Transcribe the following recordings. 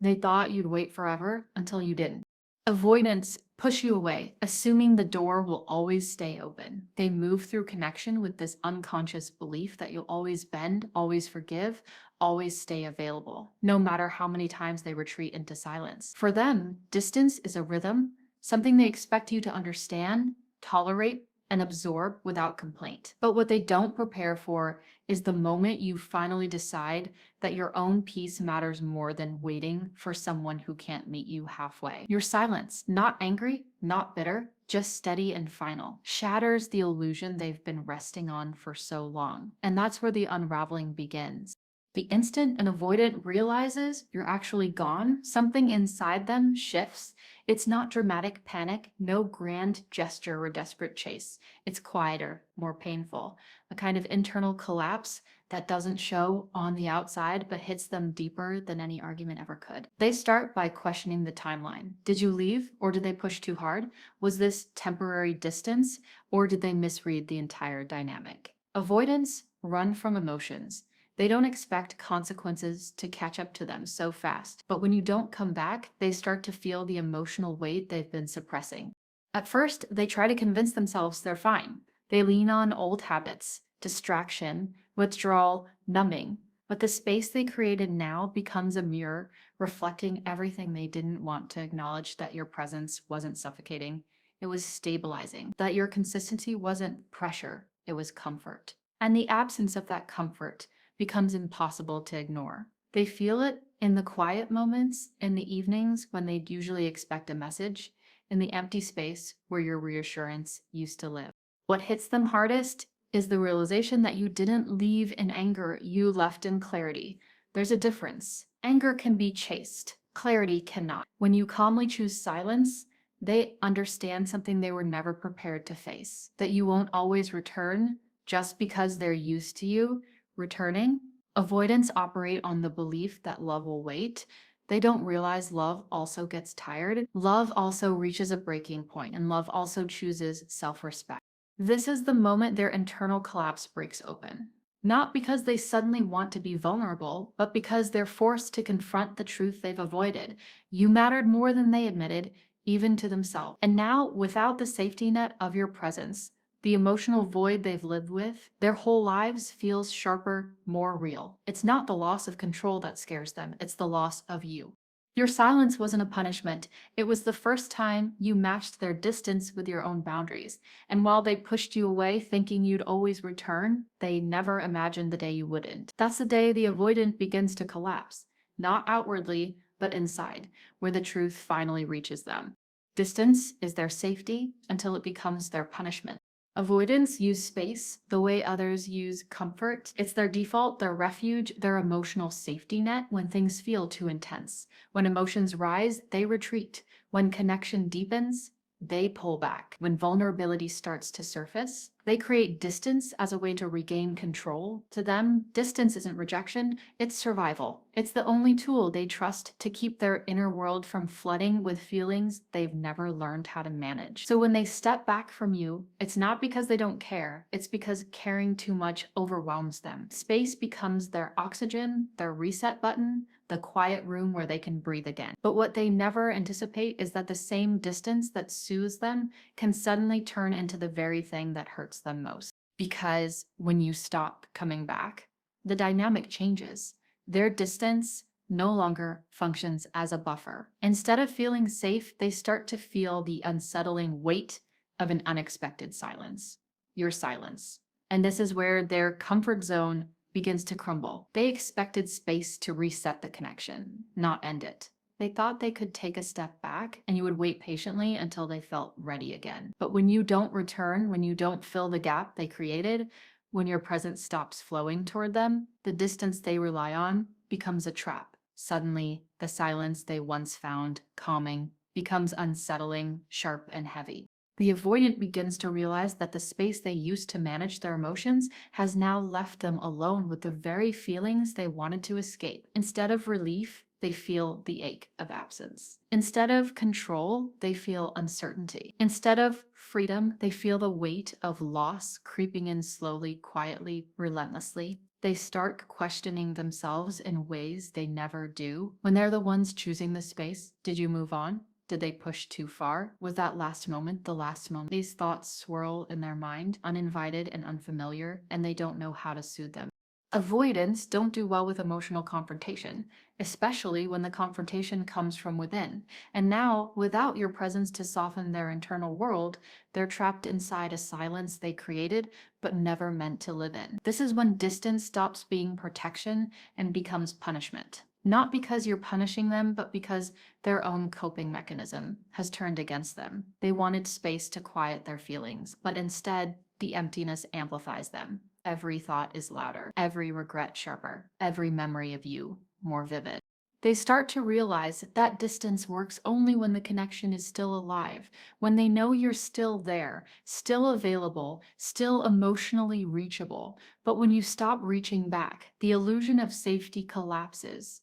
They thought you'd wait forever until you didn't. Avoidants push you away, assuming the door will always stay open. They move through connection with this unconscious belief that you'll always bend, always forgive, always stay available, no matter how many times they retreat into silence. For them, distance is a rhythm, something they expect you to understand, tolerate, and absorb without complaint. But what they don't prepare for is the moment you finally decide that your own peace matters more than waiting for someone who can't meet you halfway. Your silence, not angry, not bitter, just steady and final, shatters the illusion they've been resting on for so long. And that's where the unraveling begins. The instant an avoidant realizes you're actually gone, something inside them shifts. It's not dramatic panic, no grand gesture or desperate chase. It's quieter, more painful, a kind of internal collapse that doesn't show on the outside but hits them deeper than any argument ever could. They start by questioning the timeline. Did you leave or did they push too hard? Was this temporary distance or did they misread the entire dynamic? Avoidants run from emotions. They don't expect consequences to catch up to them so fast. But when you don't come back, they start to feel the emotional weight they've been suppressing. At first, they try to convince themselves they're fine. They lean on old habits, distraction, withdrawal, numbing. But the space they created now becomes a mirror reflecting everything they didn't want to acknowledge, that your presence wasn't suffocating. It was stabilizing. That your consistency wasn't pressure, it was comfort. And the absence of that comfort becomes impossible to ignore. They feel it in the quiet moments, in the evenings when they'd usually expect a message, in the empty space where your reassurance used to live. What hits them hardest is the realization that you didn't leave in anger, you left in clarity. There's a difference. Anger can be chased, clarity cannot. When you calmly choose silence, they understand something they were never prepared to face, that you won't always return just because they're used to you returning. Avoidants operate on the belief that love will wait. They don't realize love also gets tired. Love also reaches a breaking point, and love also chooses self-respect. This is the moment their internal collapse breaks open. Not because they suddenly want to be vulnerable, but because they're forced to confront the truth they've avoided. You mattered more than they admitted, even to themselves. And now, without the safety net of your presence, the emotional void they've lived with, their whole lives feels sharper, more real. It's not the loss of control that scares them, it's the loss of you. Your silence wasn't a punishment. It was the first time you matched their distance with your own boundaries. And while they pushed you away thinking you'd always return, they never imagined the day you wouldn't. That's the day the avoidant begins to collapse. Not outwardly, but inside, where the truth finally reaches them. Distance is their safety until it becomes their punishment. Avoidants use space the way others use comfort. It's their default, their refuge, their emotional safety net when things feel too intense. When emotions rise, they retreat. When connection deepens, they pull back. When vulnerability starts to surface, they create distance as a way to regain control. To them, distance isn't rejection, it's survival. It's the only tool they trust to keep their inner world from flooding with feelings they've never learned how to manage. So when they step back from you, it's not because they don't care, it's because caring too much overwhelms them. Space becomes their oxygen, their reset button, the quiet room where they can breathe again. But what they never anticipate is that the same distance that soothes them can suddenly turn into the very thing that hurts them most. Because when you stop coming back, the dynamic changes. Their distance no longer functions as a buffer. Instead of feeling safe, they start to feel the unsettling weight of an unexpected silence. Your silence. And this is where their comfort zone begins to crumble. They expected space to reset the connection, not end it. They thought they could take a step back and you would wait patiently until they felt ready again. But when you don't return, when you don't fill the gap they created, when your presence stops flowing toward them, the distance they rely on becomes a trap. Suddenly, the silence they once found calming becomes unsettling, sharp, and heavy. The avoidant begins to realize that the space they used to manage their emotions has now left them alone with the very feelings they wanted to escape. Instead of relief, they feel the ache of absence. Instead of control, they feel uncertainty. Instead of freedom, they feel the weight of loss creeping in slowly, quietly, relentlessly. They start questioning themselves in ways they never do. When they're the ones choosing the space, did you move on? Did they push too far? Was that last moment the last moment? These thoughts swirl in their mind, uninvited and unfamiliar, and they don't know how to soothe them. Avoidants don't do well with emotional confrontation, especially when the confrontation comes from within. And now, without your presence to soften their internal world, they're trapped inside a silence they created but never meant to live in. This is when distance stops being protection and becomes punishment. Not because you're punishing them, but because their own coping mechanism has turned against them. They wanted space to quiet their feelings, but instead, the emptiness amplifies them. Every thought is louder, every regret sharper, every memory of you more vivid. They start to realize that distance works only when the connection is still alive, when they know you're still there, still available, still emotionally reachable. But when you stop reaching back, the illusion of safety collapses.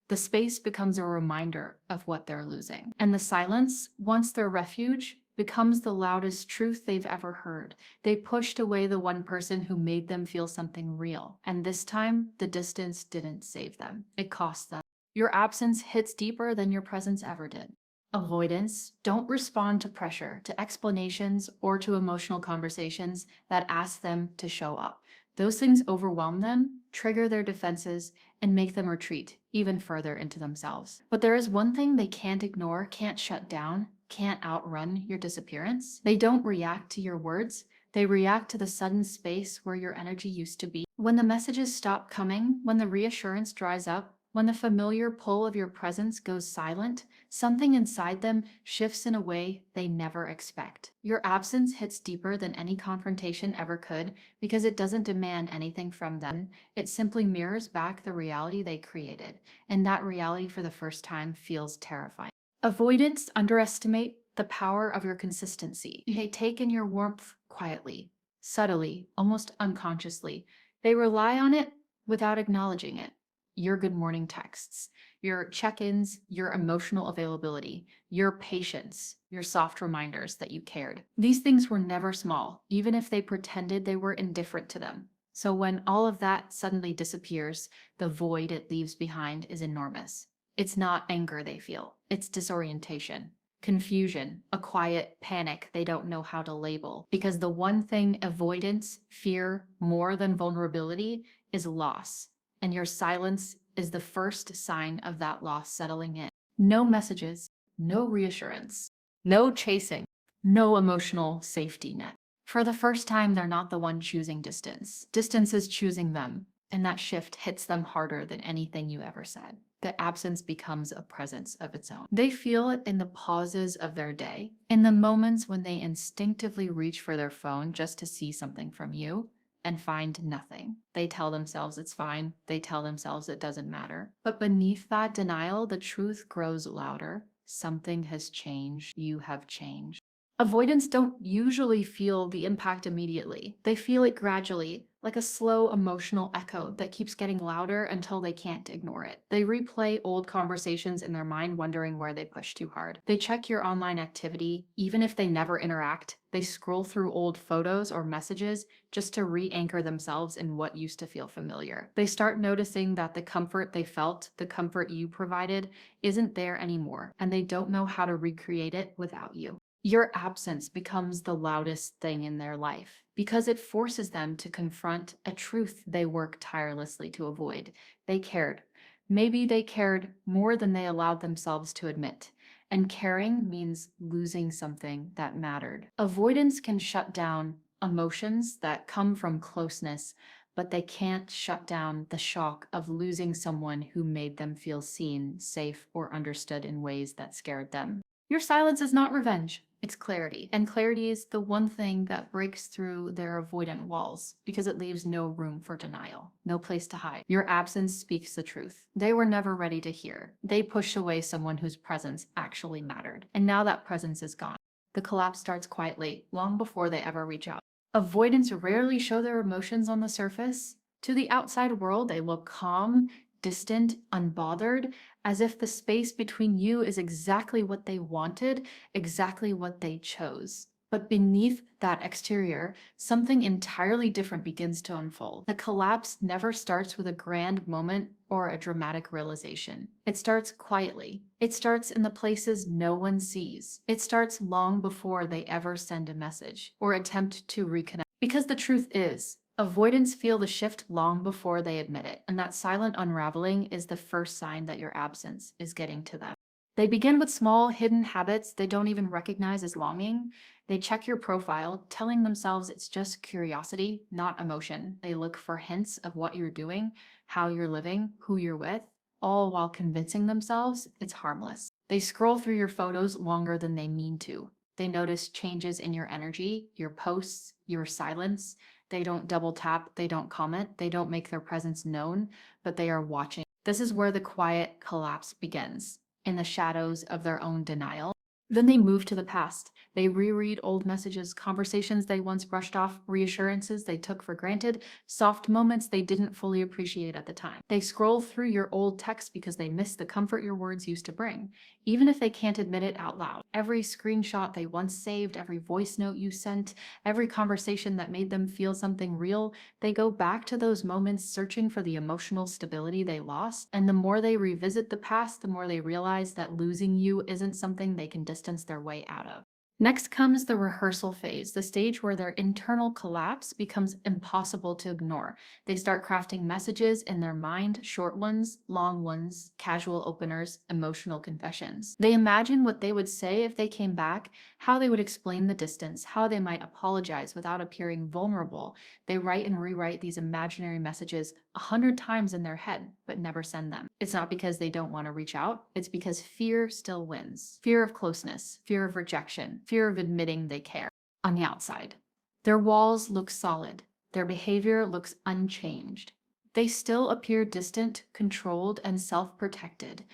The space becomes a reminder of what they're losing. And the silence, once their refuge, becomes the loudest truth they've ever heard. They pushed away the one person who made them feel something real. And this time, the distance didn't save them. It cost them. Your absence hits deeper than your presence ever did. Avoidance don't respond to pressure, to explanations, or to emotional conversations that ask them to show up. Those things overwhelm them, trigger their defenses, and make them retreat even further into themselves. But there is one thing they can't ignore, can't shut down, can't outrun your disappearance. They don't react to your words. They react to the sudden space where your energy used to be. When the messages stop coming, when the reassurance dries up, when the familiar pull of your presence goes silent, something inside them shifts in a way they never expect. Your absence hits deeper than any confrontation ever could because it doesn't demand anything from them. It simply mirrors back the reality they created, and that reality for the first time feels terrifying. Avoidants underestimate the power of your consistency. They take in your warmth quietly, subtly, almost unconsciously. They rely on it without acknowledging it. Your good morning texts, your check-ins, your emotional availability, your patience, your soft reminders that you cared. These things were never small, even if they pretended they were indifferent to them. So when all of that suddenly disappears, the void it leaves behind is enormous. It's not anger they feel, it's disorientation, confusion, a quiet panic they don't know how to label. Because the one thing avoidants fear more than vulnerability is loss. And your silence is the first sign of that loss settling in. No messages, no reassurance, no chasing, no emotional safety net. For the first time, they're not the one choosing distance. Distance is choosing them, and that shift hits them harder than anything you ever said. The absence becomes a presence of its own. They feel it in the pauses of their day, in the moments when they instinctively reach for their phone just to see something from you and find nothing. They tell themselves it's fine. They tell themselves it doesn't matter. But beneath that denial, the truth grows louder. Something has changed. You have changed. Avoidants don't usually feel the impact immediately. They feel it gradually, like a slow emotional echo that keeps getting louder until they can't ignore it. They replay old conversations in their mind, wondering where they pushed too hard. They check your online activity, even if they never interact. They scroll through old photos or messages just to re-anchor themselves in what used to feel familiar. They start noticing that the comfort they felt, the comfort you provided, isn't there anymore, and they don't know how to recreate it without you. Your absence becomes the loudest thing in their life because it forces them to confront a truth they work tirelessly to avoid. They cared. Maybe they cared more than they allowed themselves to admit. And caring means losing something that mattered. Avoidance can shut down emotions that come from closeness, but they can't shut down the shock of losing someone who made them feel seen, safe, or understood in ways that scared them. Your silence is not revenge, it's clarity. And clarity is the one thing that breaks through their avoidant walls because it leaves no room for denial, no place to hide. Your absence speaks the truth. They were never ready to hear. They pushed away someone whose presence actually mattered. And now that presence is gone. The collapse starts quietly, long before they ever reach out. Avoidants rarely show their emotions on the surface. To the outside world, they look calm, distant, unbothered, as if the space between you is exactly what they wanted, exactly what they chose. But beneath that exterior, something entirely different begins to unfold. The collapse never starts with a grand moment or a dramatic realization. It starts quietly. It starts in the places no one sees. It starts long before they ever send a message or attempt to reconnect. Because the truth is, avoidants feel the shift long before they admit it, and that silent unraveling is the first sign that your absence is getting to them. They begin with small, hidden habits they don't even recognize as longing. They check your profile, telling themselves it's just curiosity, not emotion. They look for hints of what you're doing, how you're living, who you're with, all while convincing themselves it's harmless. They scroll through your photos longer than they mean to. They notice changes in your energy, your posts, your silence. They don't double tap, they don't comment, they don't make their presence known, but they are watching. This is where the quiet collapse begins, in the shadows of their own denial. Then they move to the past. They reread old messages, conversations they once brushed off, reassurances they took for granted, soft moments they didn't fully appreciate at the time. They scroll through your old texts because they miss the comfort your words used to bring, even if they can't admit it out loud. Every screenshot they once saved, every voice note you sent, every conversation that made them feel something real, they go back to those moments searching for the emotional stability they lost. And the more they revisit the past, the more they realize that losing you isn't something they can distance their way out of. Next comes the rehearsal phase, the stage where their internal collapse becomes impossible to ignore. They start crafting messages in their mind, short ones, long ones, casual openers, emotional confessions. They imagine what they would say if they came back, how they would explain the distance, how they might apologize without appearing vulnerable. They write and rewrite these imaginary messages 100 times in their head, but never send them. It's not because they don't want to reach out, it's because fear still wins. Fear of closeness, fear of rejection, fear of admitting they care. On the outside, their walls look solid, their behavior looks unchanged. They still appear distant, controlled, and self-protected,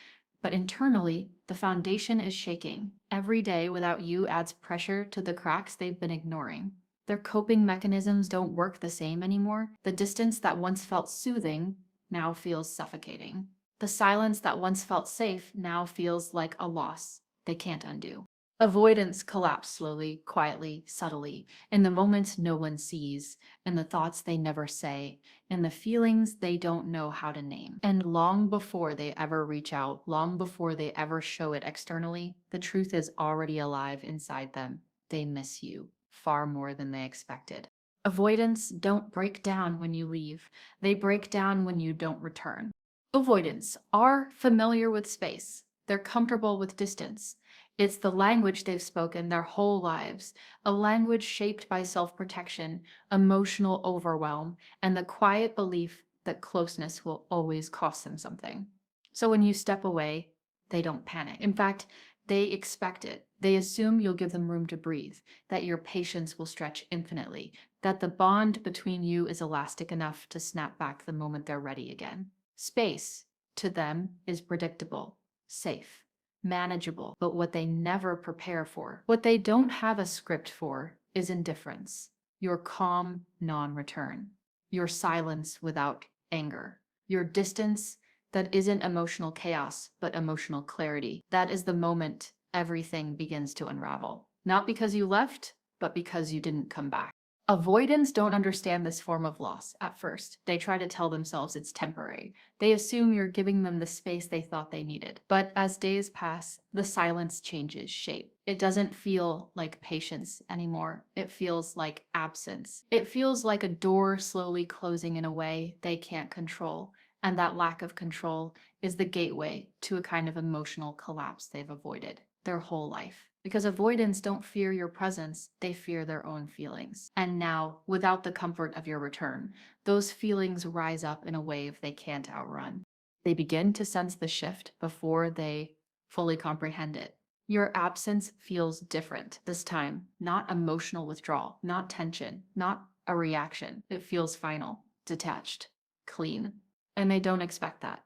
but internally, the foundation is shaking. Every day without you adds pressure to the cracks they've been ignoring. Their coping mechanisms don't work the same anymore. The distance that once felt soothing now feels suffocating. The silence that once felt safe now feels like a loss they can't undo. Avoidance collapse slowly, quietly, subtly, in the moments no one sees, in the thoughts they never say, in the feelings they don't know how to name. And long before they ever reach out, long before they ever show it externally, the truth is already alive inside them. They miss you far more than they expected. Avoidants don't break down when you leave. They break down when you don't return. Avoidants are familiar with space. They're comfortable with distance. It's the language they've spoken their whole lives, a language shaped by self-protection, emotional overwhelm, and the quiet belief that closeness will always cost them something. So when you step away, they don't panic. In fact, they expect it. They assume you'll give them room to breathe, that your patience will stretch infinitely, that the bond between you is elastic enough to snap back the moment they're ready again. Space, to them, is predictable, safe, manageable, but what they never prepare for, what they don't have a script for, is indifference, your calm non-return, your silence without anger, your distance that isn't emotional chaos, but emotional clarity. That is the moment everything begins to unravel. Not because you left, but because you didn't come back. Avoidants don't understand this form of loss at first. They try to tell themselves it's temporary. They assume you're giving them the space they thought they needed. But as days pass, the silence changes shape. It doesn't feel like patience anymore. It feels like absence. It feels like a door slowly closing in a way they can't control. And that lack of control is the gateway to a kind of emotional collapse they've avoided their whole life. Because avoidants don't fear your presence, they fear their own feelings. And now, without the comfort of your return, those feelings rise up in a wave they can't outrun. They begin to sense the shift before they fully comprehend it. Your absence feels different this time, not emotional withdrawal, not tension, not a reaction. It feels final, detached, clean. And they don't expect that.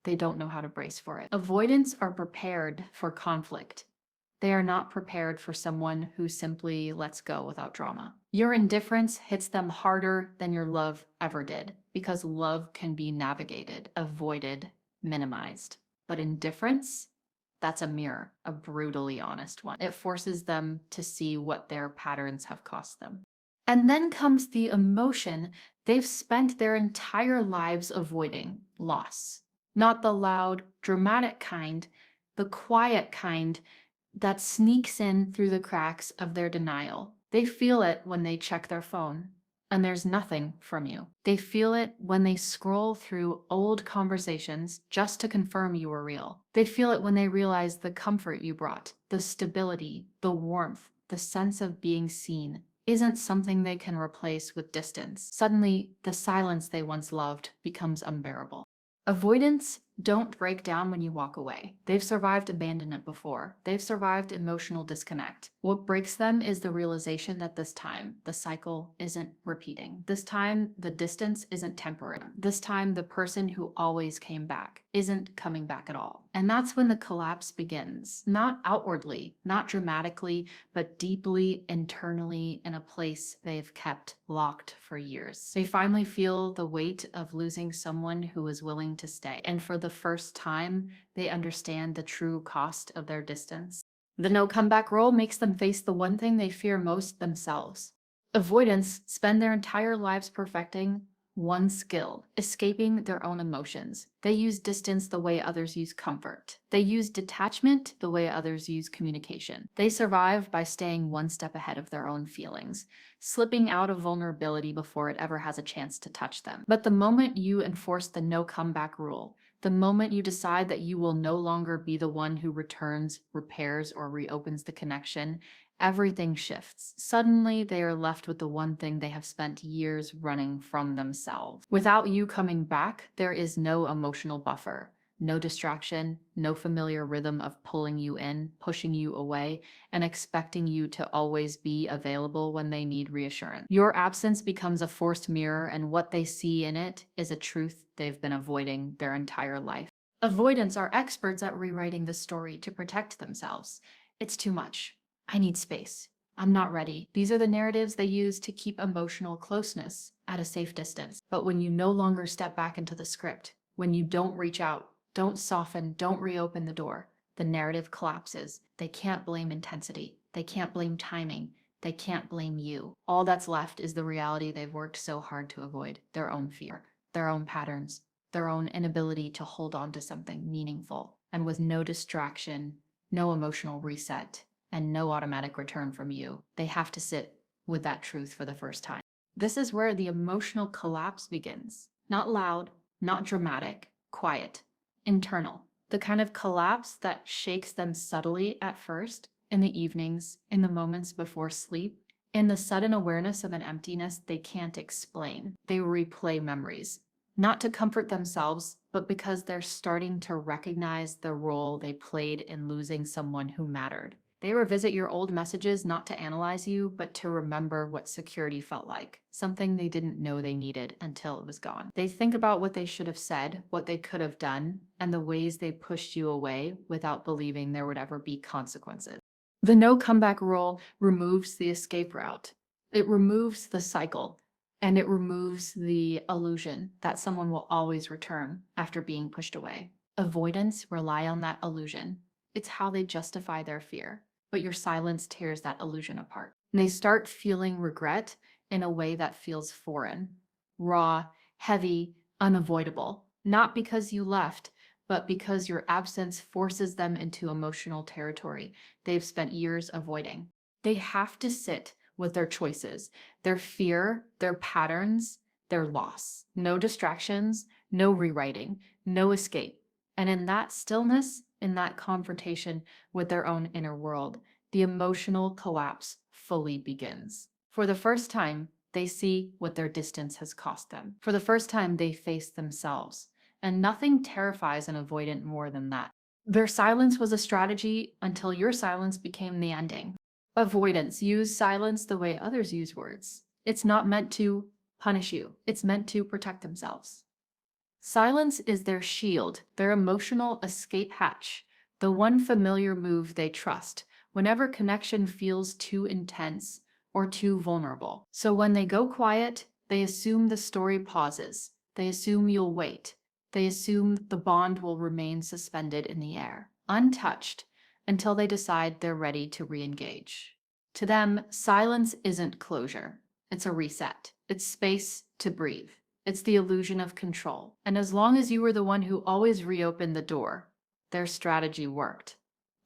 They don't know how to brace for it. Avoidants are prepared for conflict. They are not prepared for someone who simply lets go without drama. Your indifference hits them harder than your love ever did, because love can be navigated, avoided, minimized. But indifference, That's a mirror, a brutally honest one. It forces them to see what their patterns have cost them. And then comes the emotion they've spent their entire lives avoiding: loss. Not the loud, dramatic kind, the quiet kind that sneaks in through the cracks of their denial. They feel it when they check their phone and there's nothing from you. They feel it when they scroll through old conversations just to confirm you were real. They feel it when they realize the comfort you brought, the stability, the warmth, the sense of being seen isn't something they can replace with distance. Suddenly, the silence they once loved becomes unbearable. Avoidants don't break down when you walk away. They've survived abandonment before. They've survived emotional disconnect. What breaks them is the realization that this time, the cycle isn't repeating. This time, the distance isn't temporary. This time, the person who always came back isn't coming back at all. And that's when the collapse begins. Not outwardly, not dramatically, but deeply internally in a place they've kept locked for years. They finally feel the weight of losing someone who is willing to stay. And for the first time, they understand the true cost of their distance. The no comeback rule makes them face the one thing they fear most themselves. Avoidants spend their entire lives perfecting one skill: escaping their own emotions. They use distance the way others use comfort. They use detachment the way others use communication. They survive by staying one step ahead of their own feelings, slipping out of vulnerability before it ever has a chance to touch them. But the moment you enforce the no comeback rule, the moment you decide that you will no longer be the one who returns, repairs, or reopens the connection, everything shifts. Suddenly, they are left with the one thing they have spent years running from themselves. Without you coming back, there is no emotional buffer, no distraction, no familiar rhythm of pulling you in, pushing you away, and expecting you to always be available when they need reassurance. Your absence becomes a forced mirror, and what they see in it is a truth they've been avoiding their entire life. Avoidants are experts at rewriting the story to protect themselves. It's too much. I need space. I'm not ready. These are the narratives they use to keep emotional closeness at a safe distance. But when you no longer step back into the script, when you don't reach out, don't soften, don't reopen the door, the narrative collapses. They can't blame intensity. They can't blame timing. They can't blame you. All that's left is the reality they've worked so hard to avoid: their own fear, their own patterns, their own inability to hold on to something meaningful. And with no distraction, no emotional reset, and no automatic return from you, they have to sit with that truth for the first time. This is where the emotional collapse begins. Not loud, not dramatic, quiet, internal. The kind of collapse that shakes them subtly at first, in the evenings, in the moments before sleep, in the sudden awareness of an emptiness they can't explain. They replay memories, not to comfort themselves, but because they're starting to recognize the role they played in losing someone who mattered. They revisit your old messages not to analyze you, but to remember what security felt like, something they didn't know they needed until it was gone. They think about what they should have said, what they could have done, and the ways they pushed you away without believing there would ever be consequences. The no comeback rule removes the escape route. It removes the cycle, and it removes the illusion that someone will always return after being pushed away. Avoidants rely on that illusion. It's how they justify their fear. But your silence tears that illusion apart. And they start feeling regret in a way that feels foreign, raw, heavy, unavoidable. Not because you left, but because your absence forces them into emotional territory they've spent years avoiding. They have to sit with their choices, their fear, their patterns, their loss. No distractions, no rewriting, no escape. And in that stillness, in that confrontation with their own inner world, the emotional collapse fully begins. For the first time, they see what their distance has cost them. For the first time, they face themselves. And nothing terrifies an avoidant more than that. Their silence was a strategy until your silence became the ending. Avoidants use silence the way others use words. It's not meant to punish you. It's meant to protect themselves. Silence is their shield, their emotional escape hatch, the one familiar move they trust whenever connection feels too intense or too vulnerable. So when they go quiet, they assume the story pauses. They assume you'll wait. They assume the bond will remain suspended in the air, untouched, until they decide they're ready to re-engage. To them, silence isn't closure. It's a reset. It's space to breathe. It's the illusion of control. And as long as you were the one who always reopened the door, their strategy worked.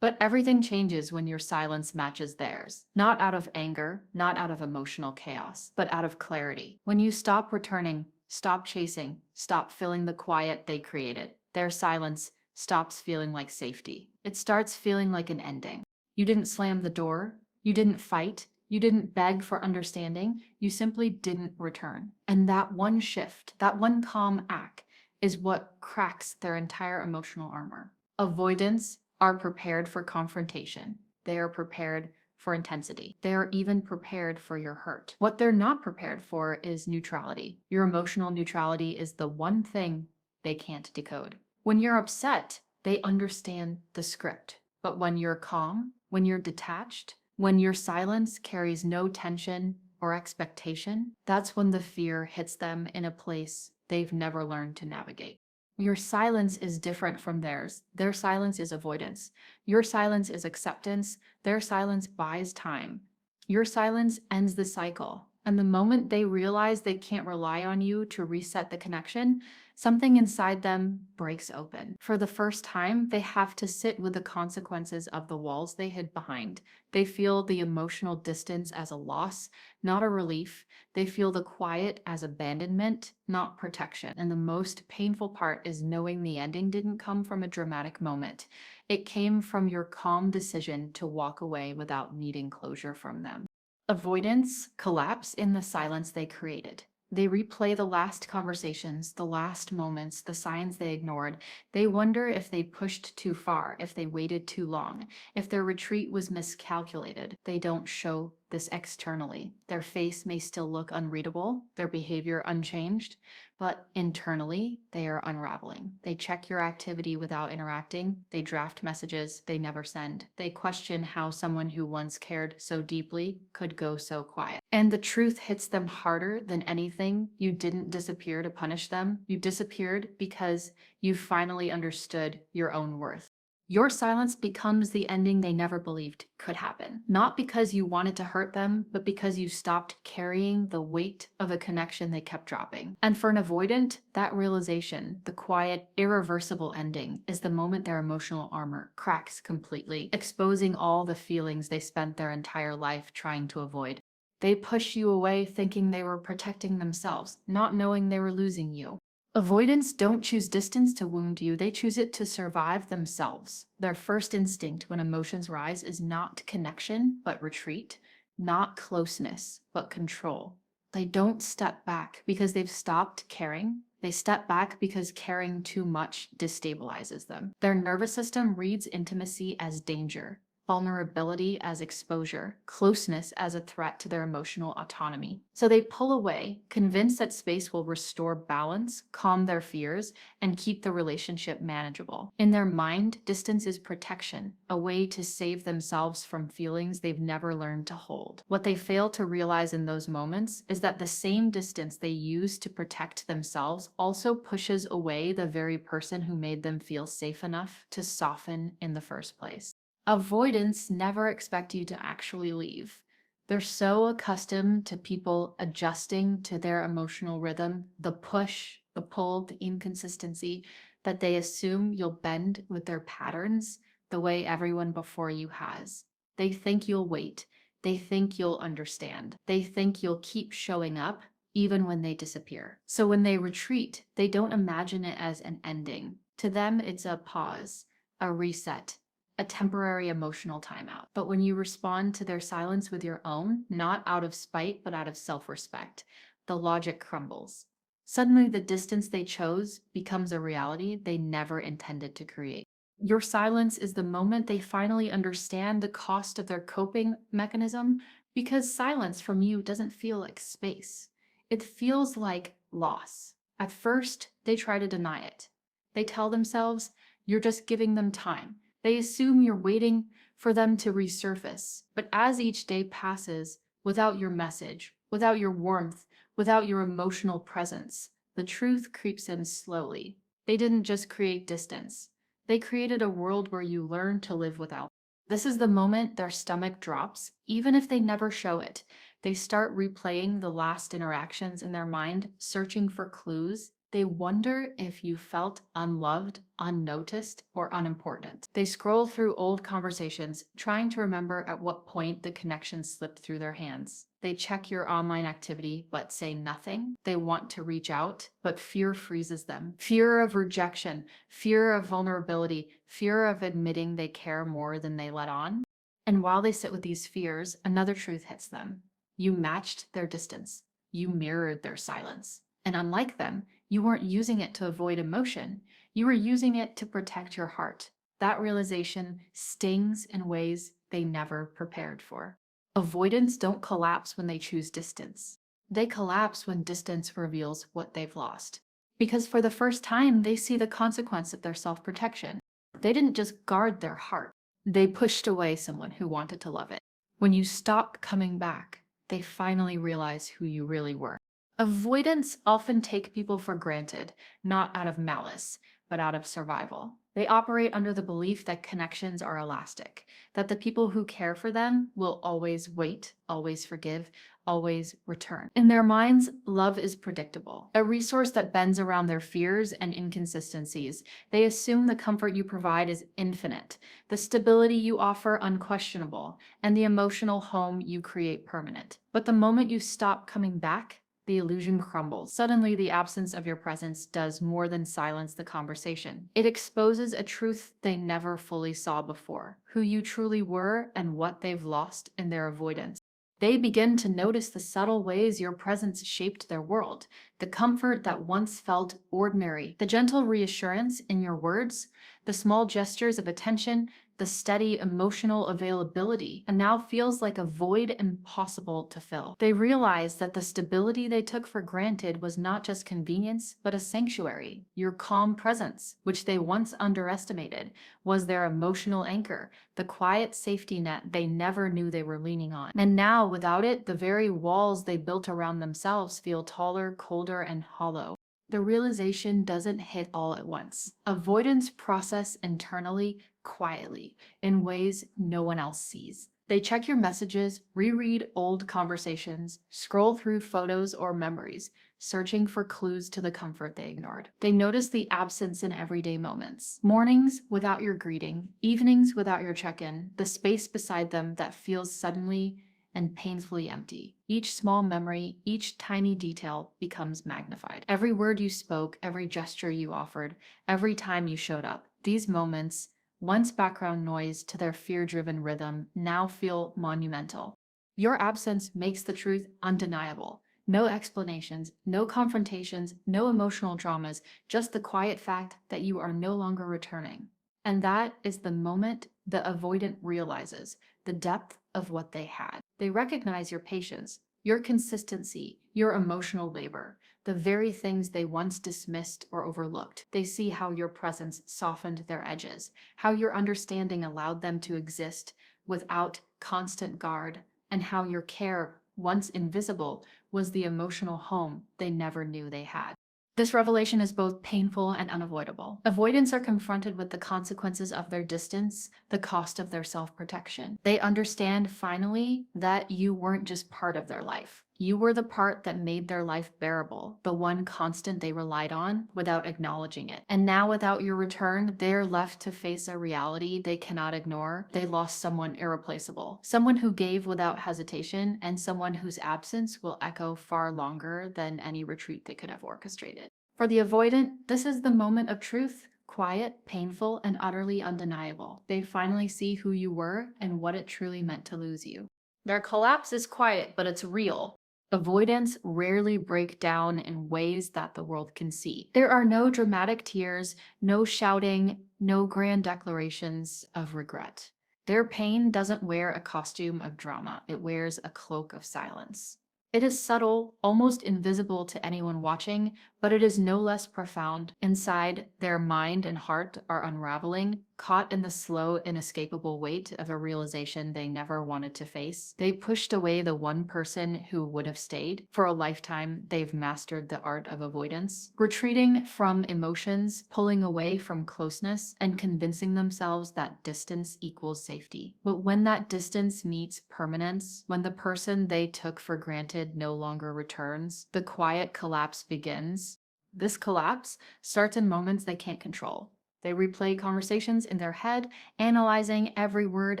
But everything changes when your silence matches theirs. Not out of anger, not out of emotional chaos, but out of clarity. When you stop returning, stop chasing, stop filling the quiet they created, their silence stops feeling like safety. It starts feeling like an ending. You didn't slam the door, you didn't fight, you didn't beg for understanding, you simply didn't return. And that one shift, that one calm act, is what cracks their entire emotional armor. Avoidants are prepared for confrontation. They are prepared for intensity. They are even prepared for your hurt. What they're not prepared for is neutrality. Your emotional neutrality is the one thing they can't decode. When you're upset, they understand the script. But when you're calm, when you're detached, when your silence carries no tension or expectation, that's when the fear hits them in a place they've never learned to navigate. Your silence is different from theirs. Their silence is avoidance. Your silence is acceptance. Their silence buys time. Your silence ends the cycle. And the moment they realize they can't rely on you to reset the connection, something inside them breaks open. For the first time, they have to sit with the consequences of the walls they hid behind. They feel the emotional distance as a loss, not a relief. They feel the quiet as abandonment, not protection. And the most painful part is knowing the ending didn't come from a dramatic moment. It came from your calm decision to walk away without needing closure from them. Avoidants collapse in the silence they created. They replay the last conversations, the last moments, the signs they ignored. They wonder if they pushed too far, if they waited too long, if their retreat was miscalculated. They don't show this externally. Their face may still look unreadable, their behavior unchanged, but internally, they are unraveling. They check your activity without interacting. They draft messages they never send. They question how someone who once cared so deeply could go so quiet. And the truth hits them harder than anything. You didn't disappear to punish them. You disappeared because you finally understood your own worth. Your silence becomes the ending they never believed could happen. Not because you wanted to hurt them, but because you stopped carrying the weight of a connection they kept dropping. And for an avoidant, that realization, the quiet, irreversible ending, is the moment their emotional armor cracks completely, exposing all the feelings they spent their entire life trying to avoid. They push you away thinking they were protecting themselves, not knowing they were losing you. Avoidants don't choose distance to wound you, they choose it to survive themselves. Their first instinct when emotions rise is not connection, but retreat, not closeness, but control. They don't step back because they've stopped caring. They step back because caring too much destabilizes them. Their nervous system reads intimacy as danger, vulnerability as exposure, closeness as a threat to their emotional autonomy. So they pull away, convinced that space will restore balance, calm their fears, and keep the relationship manageable. In their mind, distance is protection, a way to save themselves from feelings they've never learned to hold. What they fail to realize in those moments is that the same distance they use to protect themselves also pushes away the very person who made them feel safe enough to soften in the first place. Avoidants never expect you to actually leave. They're so accustomed to people adjusting to their emotional rhythm, the push, the pull, the inconsistency, that they assume you'll bend with their patterns the way everyone before you has. They think you'll wait. They think you'll understand. They think you'll keep showing up even when they disappear. So when they retreat, they don't imagine it as an ending. To them, it's a pause, a reset, a temporary emotional timeout. But when you respond to their silence with your own, not out of spite, but out of self-respect, the logic crumbles. Suddenly, the distance they chose becomes a reality they never intended to create. Your silence is the moment they finally understand the cost of their coping mechanism, because silence from you doesn't feel like space. It feels like loss. At first, they try to deny it. They tell themselves, you're just giving them time. They assume you're waiting for them to resurface. But as each day passes, without your message, without your warmth, without your emotional presence, the truth creeps in slowly. They didn't just create distance. They created a world where you learn to live without. This is the moment their stomach drops, even if they never show it. They start replaying the last interactions in their mind, searching for clues. They wonder if you felt unloved, unnoticed, or unimportant. They scroll through old conversations, trying to remember at what point the connection slipped through their hands. They check your online activity but say nothing. They want to reach out, but fear freezes them. Fear of rejection, fear of vulnerability, fear of admitting they care more than they let on. And while they sit with these fears, another truth hits them. You matched their distance. You mirrored their silence. And unlike them, you weren't using it to avoid emotion. You were using it to protect your heart. That realization stings in ways they never prepared for. Avoidants don't collapse when they choose distance. They collapse when distance reveals what they've lost. Because for the first time, they see the consequence of their self-protection. They didn't just guard their heart. They pushed away someone who wanted to love it. When you stopped coming back, they finally realize who you really were. Avoidants often take people for granted, not out of malice, but out of survival. They operate under the belief that connections are elastic, that the people who care for them will always wait, always forgive, always return. In their minds, love is predictable, a resource that bends around their fears and inconsistencies. They assume the comfort you provide is infinite, the stability you offer unquestionable, and the emotional home you create permanent. But the moment you stop coming back, the illusion crumbles. Suddenly, the absence of your presence does more than silence the conversation. It exposes a truth they never fully saw before, who you truly were and what they've lost in their avoidance. They begin to notice the subtle ways your presence shaped their world, the comfort that once felt ordinary, the gentle reassurance in your words, the small gestures of attention, the steady emotional availability, and now feels like a void impossible to fill. They realize that the stability they took for granted was not just convenience, but a sanctuary. Your calm presence, which they once underestimated, was their emotional anchor, the quiet safety net they never knew they were leaning on. And now, without it, the very walls they built around themselves feel taller, colder, and hollow. The realization doesn't hit all at once. Avoidance process internally, quietly, in ways no one else sees. They check your messages, reread old conversations, scroll through photos or memories, searching for clues to the comfort they ignored. They notice the absence in everyday moments. Mornings without your greeting, evenings without your check-in, the space beside them that feels suddenly and painfully empty. Each small memory, each tiny detail becomes magnified. Every word you spoke, every gesture you offered, every time you showed up, these moments, once background noise to their fear-driven rhythm, now feel monumental. Your absence makes the truth undeniable. No explanations, no confrontations, no emotional dramas, just the quiet fact that you are no longer returning. And that is the moment the avoidant realizes the depth of what they had. They recognize your patience, your consistency, your emotional labor, the very things they once dismissed or overlooked. They see how your presence softened their edges, how your understanding allowed them to exist without constant guard, and how your care, once invisible, was the emotional home they never knew they had. This revelation is both painful and unavoidable. Avoidants are confronted with the consequences of their distance, the cost of their self-protection. They understand finally that you weren't just part of their life. You were the part that made their life bearable, the one constant they relied on without acknowledging it. And now, without your return, they're left to face a reality they cannot ignore. They lost someone irreplaceable, someone who gave without hesitation, and someone whose absence will echo far longer than any retreat they could have orchestrated. For the avoidant, this is the moment of truth. Quiet, painful, and utterly undeniable. They finally see who you were and what it truly meant to lose you. Their collapse is quiet, but it's real. Avoidants rarely break down in ways that the world can see. There are no dramatic tears, no shouting, no grand declarations of regret. Their pain doesn't wear a costume of drama. It wears a cloak of silence. It is subtle, almost invisible to anyone watching, but it is no less profound. Inside, their mind and heart are unraveling, caught in the slow, inescapable weight of a realization they never wanted to face. They pushed away the one person who would have stayed. For a lifetime, they've mastered the art of avoidance, retreating from emotions, pulling away from closeness, and convincing themselves that distance equals safety. But when that distance meets permanence, when the person they took for granted no longer returns, the quiet collapse begins. This collapse starts in moments they can't control. They replay conversations in their head, analyzing every word,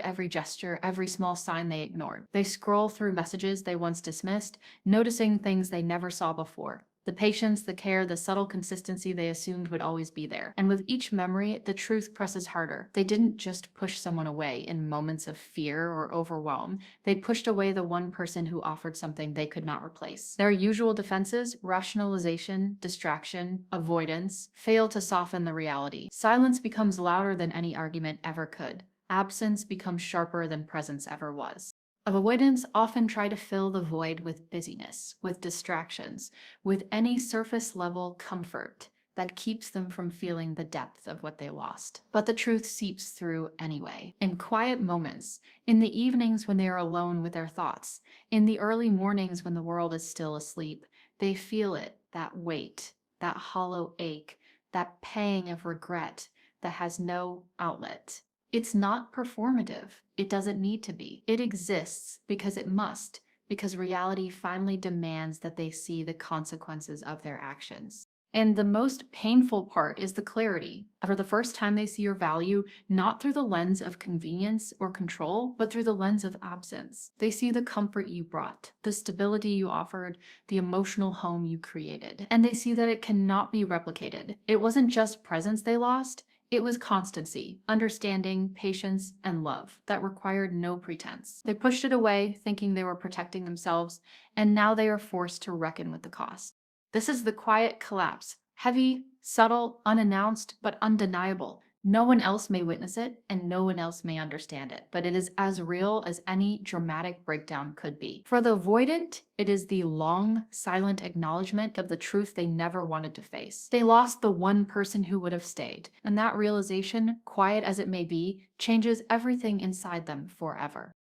every gesture, every small sign they ignored. They scroll through messages they once dismissed, noticing things they never saw before. The patience, the care, the subtle consistency they assumed would always be there. And with each memory, the truth presses harder. They didn't just push someone away in moments of fear or overwhelm. They pushed away the one person who offered something they could not replace. Their usual defenses, rationalization, distraction, avoidance, fail to soften the reality. Silence becomes louder than any argument ever could. Absence becomes sharper than presence ever was. Avoidants often try to fill the void with busyness, with distractions, with any surface level comfort that keeps them from feeling the depth of what they lost. But the truth seeps through anyway. In quiet moments, in the evenings when they are alone with their thoughts, in the early mornings when the world is still asleep, they feel it, that weight, that hollow ache, that pang of regret that has no outlet. It's not performative. It doesn't need to be. It exists because it must, because reality finally demands that they see the consequences of their actions. And the most painful part is the clarity. For the first time, they see your value not through the lens of convenience or control, but through the lens of absence. They see the comfort you brought, the stability you offered, the emotional home you created. And they see that it cannot be replicated. It wasn't just presence they lost, it was constancy, understanding, patience, and love that required no pretense. They pushed it away, thinking they were protecting themselves, and now they are forced to reckon with the cost. This is the quiet collapse, heavy, subtle, unannounced, but undeniable. No one else may witness it, and no one else may understand it, but it is as real as any dramatic breakdown could be. For the avoidant, it is the long, silent acknowledgement of the truth they never wanted to face. They lost the one person who would have stayed, and that realization, quiet as it may be, changes everything inside them forever.